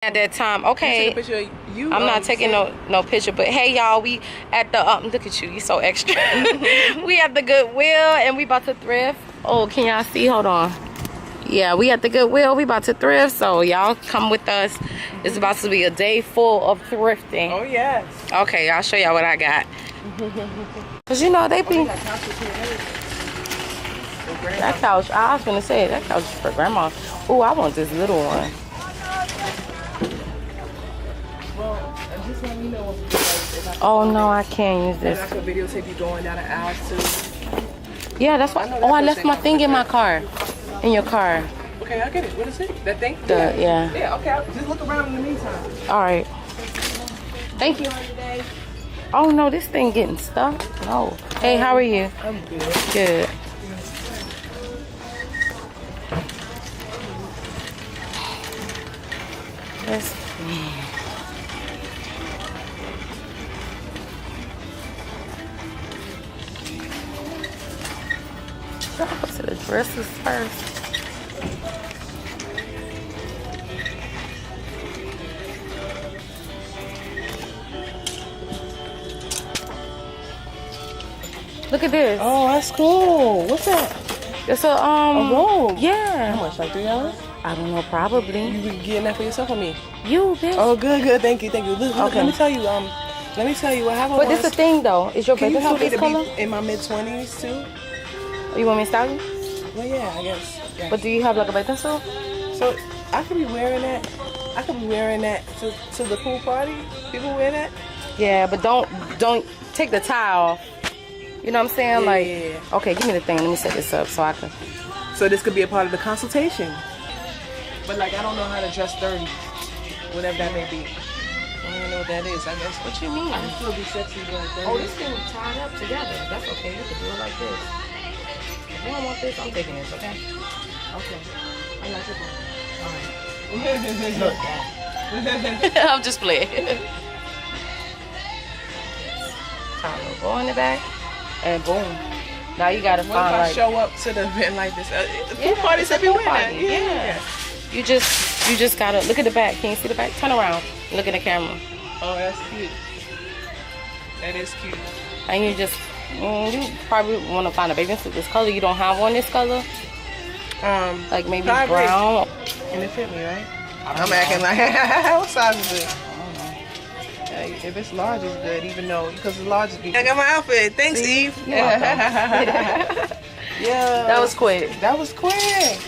At that time, okay. You take a picture of you, I'm not taking no picture, but hey y'all, we at the look at you so extra. We at the Goodwill and we about to thrift. Oh, can y'all see? Hold on. Yeah, we at the Goodwill, we about to thrift, so y'all come with us. It's about to be a day full of thrifting. Oh yes. Okay, I'll show y'all what I got. Cause you know they be that couch. I was gonna say that couch is for grandma. Oh, I want this little one. Just let me know Oh no, I can't use this. I could videotape you going down the aisles too. Yeah, that's why. Oh, I left my thing in my car. In your car. Okay, I get it. What is it? That thing? Yeah. Yeah, okay. Just look around in the meantime. All right. Thank you. Oh no, this thing getting stuck. No. Hey, how are you? I'm good. Good. Let's see. I'll go to the dresses first. Look at this. Oh, that's cool. What's that? It's a robe. Yeah. How much? Like $3? I don't know, probably. You getting that for yourself or me? You, bitch. Oh, good, good. Thank you, thank you. Look, Okay. let me tell you. Let me tell you what happened. But this the thing though. Is your Can you bathing help suit me this to color? be in my mid-20s too? You want me to style you? Well, yeah, I guess. Yeah. But do you have like a bathing suit? So I could be wearing that. I could be wearing that to the pool party. People wear that. Yeah, but don't take the tie off. You know what I'm saying? Yeah. Like, okay, give me the thing. Let me set this up so I can. So this could be a part of the consultation. But like, I don't know how to dress dirty, whatever that may be. I don't know what that is. I guess. What you mean? I can still be sexy like that. Oh, this thing tied up together. That's okay. You can do it like this. If you don't want this, I'm taking this. Okay. Okay. I like it. All right. Look, Dad. I'm just playing. Time to go in the back, and boom. Now you gotta What find if I like. show up to the event like this? The pool Yeah, parties it's a pool everywhere. party. Yeah. You just gotta look at the back. Can you see the back? Turn around. Look at the camera. Oh, that's cute. That is cute. And you just, you probably want to find a bathing suit this color. You don't have one this color. Like maybe probably brown. And it fit me, right? I'm acting like, what size is it? If it's large, it's good, even though, because it's large, it's I got my outfit. Thanks, Eve. Yeah. That was quick. That was quick.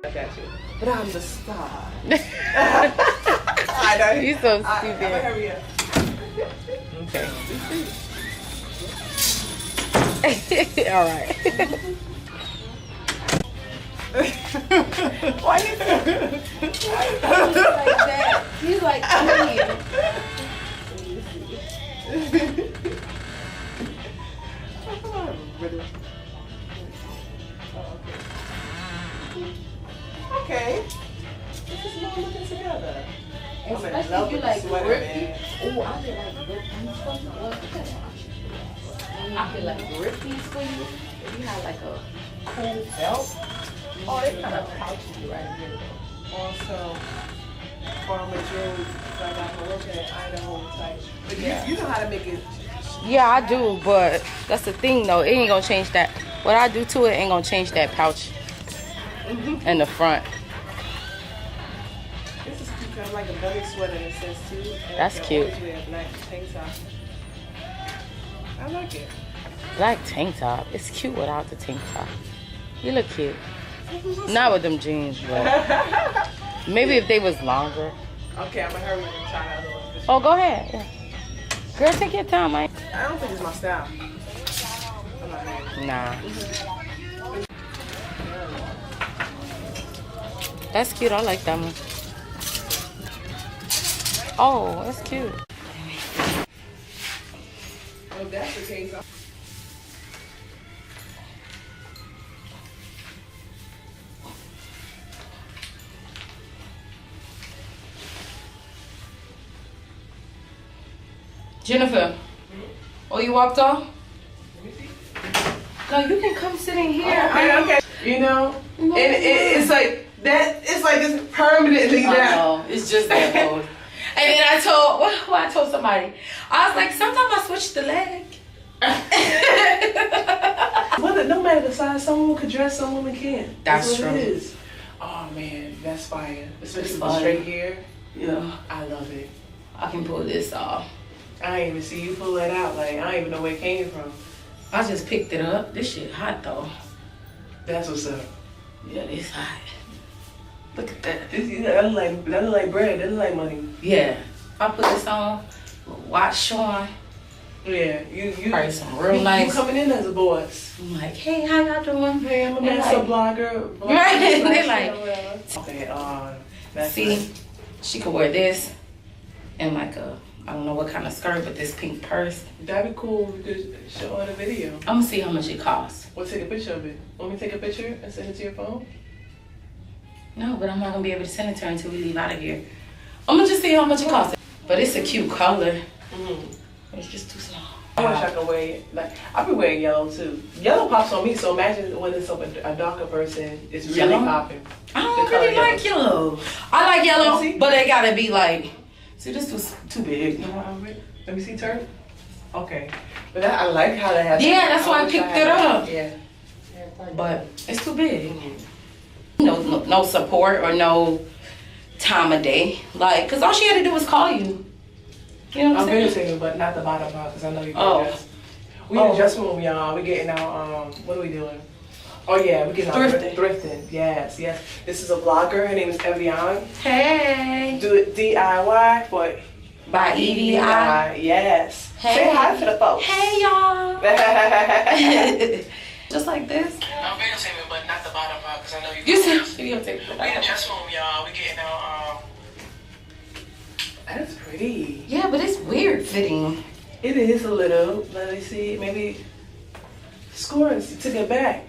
Look at you. But I'm the star. I know. You're so stupid. I'm gonna hurry up. Okay. All right. Why you like that? He's like, come here. Okay. This is more looking together. Especially you like grippy. Oh, I feel like grippy for you. I feel like grippy for you. If you have like a cool belt. Oh, they kind of pouchy right here. Also, farmer jewelry, like I can look at Idaho type. But yeah, you know how to make it. Yeah, I do, but that's the thing though. It ain't gonna change that. What I do to it ain't gonna change that pouch in the front. This is cute, kind of like a belly sweater in a sense too. And That's cute. always wear a black tank top. I like it. Black tank top. It's cute without the tank top. You look cute. Not with them jeans, but maybe if they was longer. Okay, I'm gonna hurry up and try the other one. Oh, go ahead. Yeah. Girl, take your time, Mike. I don't think it's my style. I'm not ready. Nah. That's cute. I like that one. Oh, that's cute. Well, if that's the case, Jennifer. Oh, you walked off? No, you can come sit in here. okay. You know, and it's like that. It's like it's permanently that. No, it's just that cold. And then I told somebody, I was like, sometimes I switch the leg. Well, no matter the size, some women could dress, some women can't. That's what true. It is. Oh man, that's fire. Especially It's with fire. straight hair. Yeah. I love it. I can pull this off. I ain't even see you pull that out. Like I don't even know where it came from. I just picked it up. This shit hot though. That's what's up. Yeah, it's hot. Look at that. That look like bread. That look like money. Yeah. If I put this on, watch Sean. Yeah, you Probably some real nice. You coming in as a boss. I'm like, hey, how y'all doing? Hey, I'm a They master like- blogger. Right, they like- Okay, that's See, nice. she could wear this and like a, I don't know what kind of skirt, but this pink purse. That'd be cool. We could show on a video. I'm gonna see how much it costs. We'll take a picture of it. Want me to take a picture and send it to your phone? No, but I'm not gonna be able to send it to her until we leave out of here. I'm gonna just see how much it costs. But it's a cute color. It's just too small. I wish I could wear it. Like I've been wearing yellow too. Yellow pops on me, so imagine when it's a darker person, it's really Yellow? popping. I don't The color really like yellow. I like yellow, See? but it gotta be like, see, this is too big. Let me see, turn. Okay, but I like how they have. Yeah, that's why I wish picked had it that. up. Yeah. But it's too big. No support or no time of day. Like, cause all she had to do was call you. You know what I'm I'm saying? videotaping, but not the bottom part, because I know you can Oh. adjust. We in the dressing room, y'all. We getting our, what are we doing? Oh yeah, we getting our thrifting. Yes, yes. This is a vlogger. Her name is Evian. Hey. Do it DIY for By EVI. Yes. Hey. Say hi to the folks. Hey y'all. Just like this. I'm videotaping, but not the bottom part, because I know You said videotape. We in the dressing room, y'all. We getting our, That's pretty. Yeah, but it's weird fitting. It is a little. Let me see. Maybe scores. You took it back.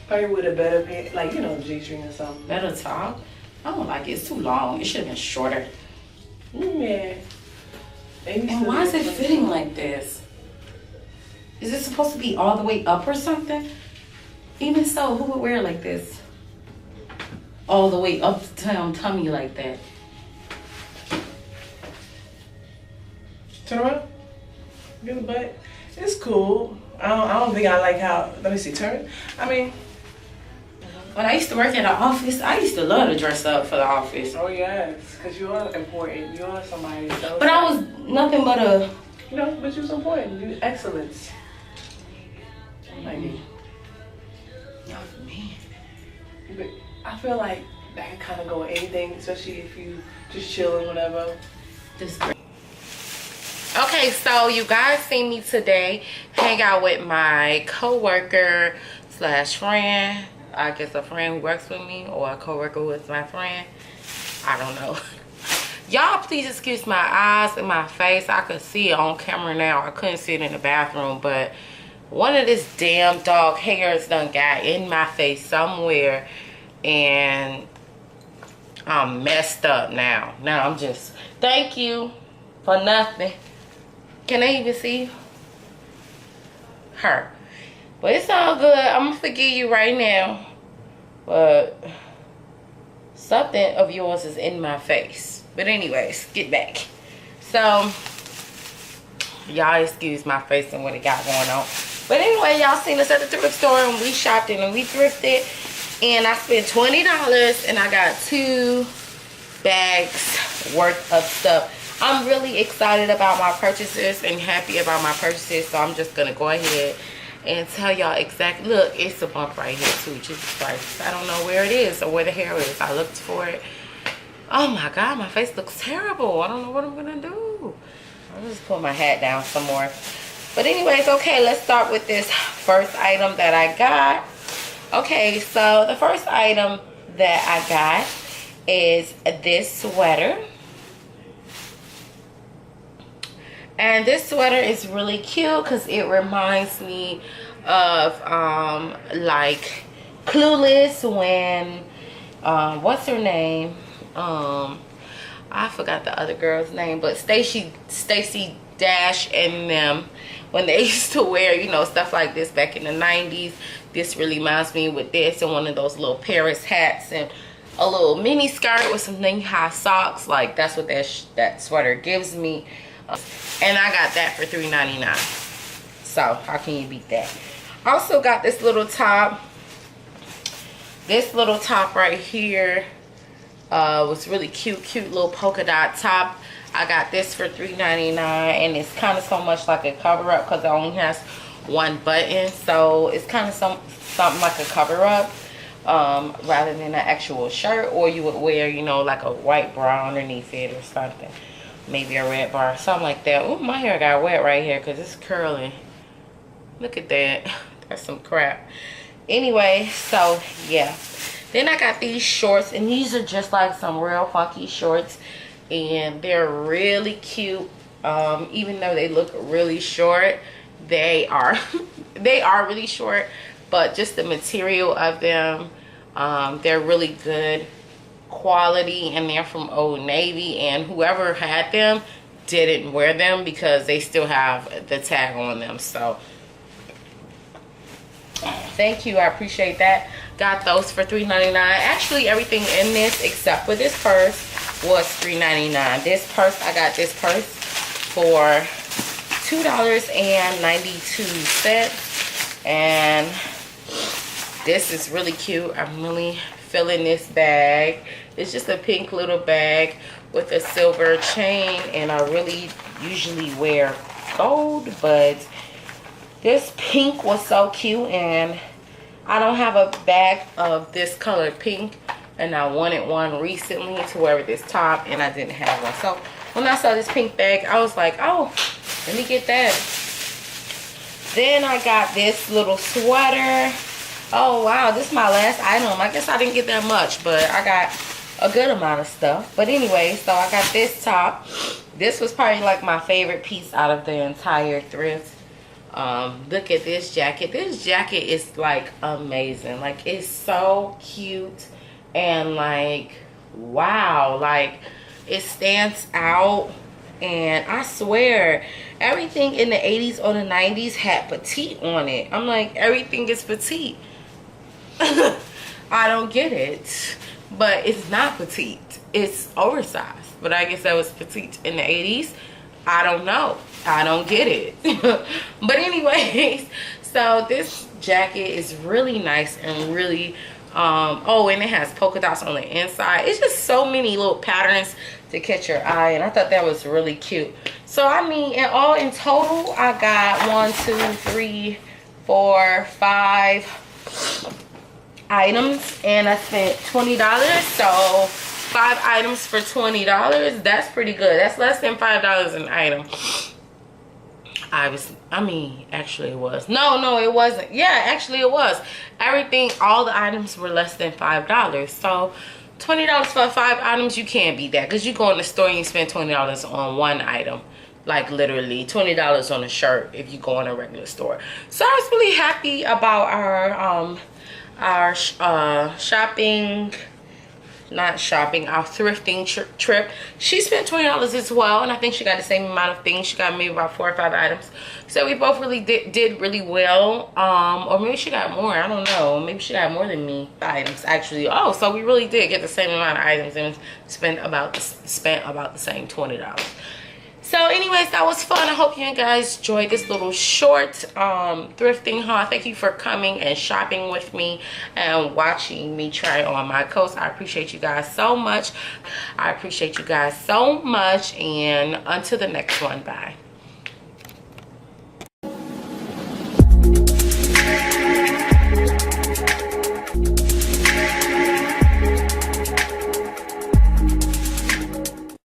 Probably with a better pant, like, you know, G-string or something. Better top. I don't like it. It's too long. It should have been shorter. Yeah. And why is it fitting like this? Is it supposed to be all the way up or something? Even so, who would wear it like this? All the way up to tummy like that. Turn around. Get the butt. It's cool. I don't think I like how. Let me see. Turn. I mean. When I used to work at an office, I used to love to dress up for the office. Oh yes, because you are important. You are somebody. But I was nothing but a. You know, but you was important. You excellence. Like me. Not for me. I feel like that can kind of go with anything, especially if you just chilling, whatever. This great. Okay, so you guys see me today hang out with my co-worker slash friend. I guess a friend who works with me, or a co-worker who is my friend. I don't know. Y'all please excuse my eyes and my face. I could see it on camera now. I couldn't see it in the bathroom, but one of this damn dog hairs done got in my face somewhere, and I'm messed up now. Now I'm just, thank you for nothing. Can they even see her? But it's all good. I'm gonna forgive you right now. But something of yours is in my face. But anyways, get back. So y'all excuse my face and what it got going on. But anyway, y'all seen us at the thrift store, and we shopped and we thrifted. And I spent $20 and I got 2 bags worth of stuff. I'm really excited about my purchases and happy about my purchases, so I'm just gonna go ahead and tell y'all exactly. Look, it's a bump right here too. Jesus Christ, I don't know where it is or where the hair is. I looked for it. Oh my God, my face looks terrible. I don't know what I'm gonna do. I'll just put my hat down some more. But anyways, okay, let's start with this first item that I got. Okay, so the first item that I got is this sweater. And this sweater is really cute because it reminds me of like Clueless when what's her name? I forgot the other girl's name, but Stacey Dash and them, when they used to wear, you know, stuff like this back in the 90s. This really reminds me with this and one of those little Paris hats and a little mini skirt with some knee-high socks. Like, that's what that sweater gives me. And I got that for $3.99. So how can you beat that? Also got this little top. This little top right here was really cute little polka dot top. I got this for $3.99, and it's kind of so much like a cover up because it only has 1 button, so it's kind of something like a cover up rather than an actual shirt. Or you would wear, you know, like a white bra underneath it or something. Maybe a red bar, something like that. Oh, my hair got wet right here because it's curling. Look at that. That's some crap. Anyway, so yeah. Then I got these shorts, and these are just like some real funky shorts, and they're really cute. Even though they look really short, they are really short, but just the material of them, they're really good quality, and they're from Old Navy, and whoever had them didn't wear them because they still have the tag on them. So thank you, I appreciate that. Got those for $3.99. Actually, everything in this except for this purse was $3.99. This purse, I got this purse for $2.92, and this is really cute. I'm really feeling this bag. It's just a pink little bag with a silver chain, and I really usually wear gold, but this pink was so cute, and I don't have a bag of this color pink, and I wanted one recently to wear with this top, and I didn't have one. So when I saw this pink bag, I was like, oh, let me get that. Then I got this little sweater. Oh wow, this is my last item. I guess I didn't get that much, but I got a good amount of stuff. But anyway, so I got this top. This was probably like my favorite piece out of the entire thrift. Look at this jacket. This jacket is like amazing. Like, it's so cute, and like, wow, like it stands out. And I swear, everything in the 80s or the 90s had petite on it. I'm like, everything is petite. I don't get it. But it's not petite. It's oversized. But I guess that was petite in the 80s. I don't know. I don't get it. But anyways, so this jacket is really nice and really oh, and it has polka dots on the inside. It's just so many little patterns to catch your eye, and I thought that was really cute. So I mean, in total, I got 1, 2, 3, 4, 5. items and I spent $20. So 5 items for $20. That's pretty good. That's less than $5 an item. Actually it was. No, it wasn't. Yeah, actually it was. Everything, all the items were less than $5. So $20 for 5 items, you can't beat that. Because you go in the store and you spend $20 on one item. Like literally $20 on a shirt if you go in a regular store. So I was really happy about our shopping. Not shopping, our thrifting trip. She spent $20 as well, and I think she got the same amount of things. She got maybe about 4 or 5 items. So we both really did really well. Or maybe she got more, I don't know. Maybe she got more than me items actually. Oh, so we really did get the same amount of items and spent about the same $20. So anyways, that was fun. I hope you guys enjoyed this little short thrifting haul. Thank you for coming and shopping with me and watching me try on my coats. I appreciate you guys so much. And until the next one, bye.